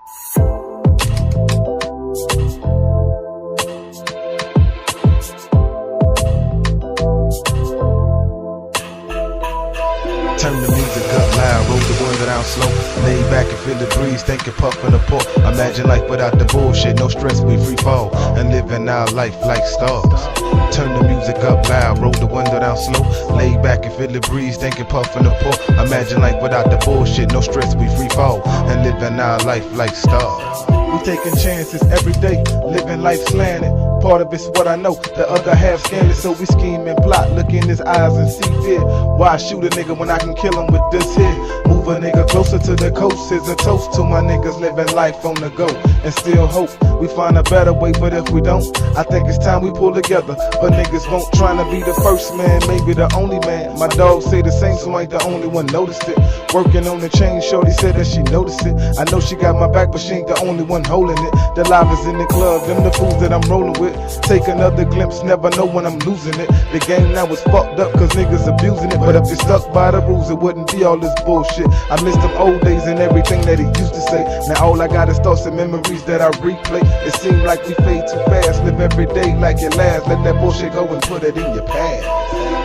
Turn the music up loud, roll the window down slow. Lay back and feel the breeze, thinking puffin' the port. Imagine life without the bullshit, no stress, we free fall and living our life like stars. Turn the music up loud, roll the window down slow. Lay back and feel the breeze, thinking puffin' the port. Imagine life without the bullshit, no stress, we free fall and living our life like stars. We taking chances every day, living life slanted. Part of it's what I know, the other half scandalous. So we scheme and plot, look in his eyes and see fear. Why shoot a nigga when I can kill him with this here? Move a nigga closer to the coast is a toast to my niggas living life on the go. And still hope we find a better way, but if we don't, I think it's time we pull together. But niggas won't trying to be the first man, maybe the only man. My dog say the same, so I ain't the only one noticed it. Working on the chain, shorty said that she noticed it. I know she got my back, but she ain't the only one holding it. The live is in the club, them the fools that I'm rolling with. Take another glimpse, never know when I'm losing it. The game now is fucked up cause niggas abusing it. But if they stuck by the rules, it wouldn't be all this bullshit. I miss them old days and everything that he used to say. Now all I got is thoughts and memories that I replay. It seems like we fade too fast, live every day like it lasts. Let that bullshit go and put it in your past.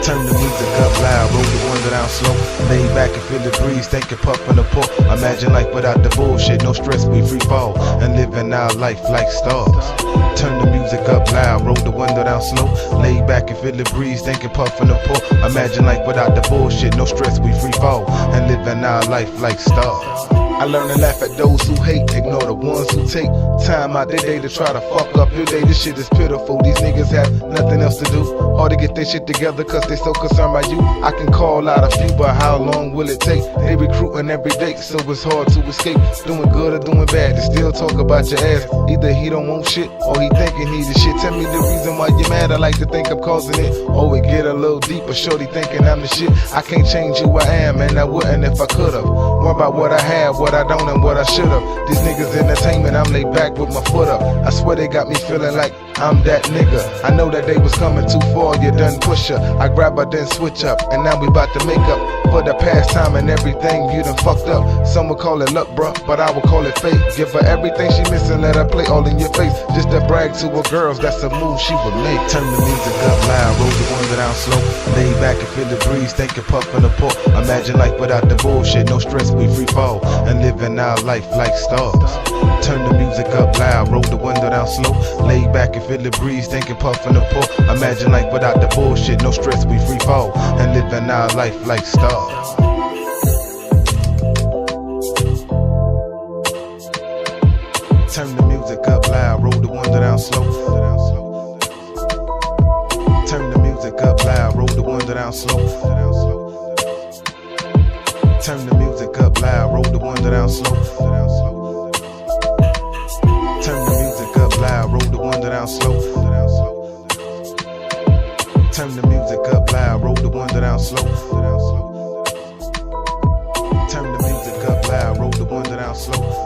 Turn the music up loud, roll the window down slow. Lay back and feel the breeze, thinking puffin' the port. Imagine life without the bullshit, no stress, we free fall and living our life like stars. Turn the music up loud, roll the window down slow. Lay back and feel the breeze, thinking puffin' the port. Imagine life without the bullshit, no stress, we free fall and living our life like stars. I learn to laugh at those who hate, ignore the ones who take time out their day to try to fuck up your day. This shit is pitiful, these niggas have nothing else to do. Hard to get their shit together cause they so concerned about you. I can call out a few, but how long will it take? They recruiting every day, so it's hard to escape. Doing good or doing bad, they still talk about your ass. Either he don't want shit, or he thinking he the shit. Tell me the reason why you mad, I like to think I'm causing it. Or it get a little deeper, shorty thinking I'm the shit. I can't change who I am, and I wouldn't if I could've. More about what I have, what I don't and what I should've. These niggas entertainment, I'm laid back with my foot up. I swear they got me feeling like I'm that nigga. I know that they was coming too far, you done push her. I grab her then switch up, and now we about to make up for the past time and everything you done fucked up. Some would call it luck, bruh, but I would call it fate. Give her everything she missing, let her play all in your face. Just to brag to her girls, that's a move she would make. Turn the music up loud, roll the window down slow. Lay back and feel the breeze, thinking puffin' the port. Imagine life without the bullshit, no stress, we free fall and living our life like stars. Turn the music up loud, roll the window down slow. Lay back and feel the breeze, thinking puffin' the port. Imagine life without the bullshit, no stress, we free fall and living our life like stars. Turn the music up loud, roll the window down slow. Turn the music up loud, roll the window down slow. Turn the music up loud, roll the window down slow. Turn the music up loud, roll the window down slow. Turn the music up loud, roll the window down slow. Turn the music up loud, roll the window down slow.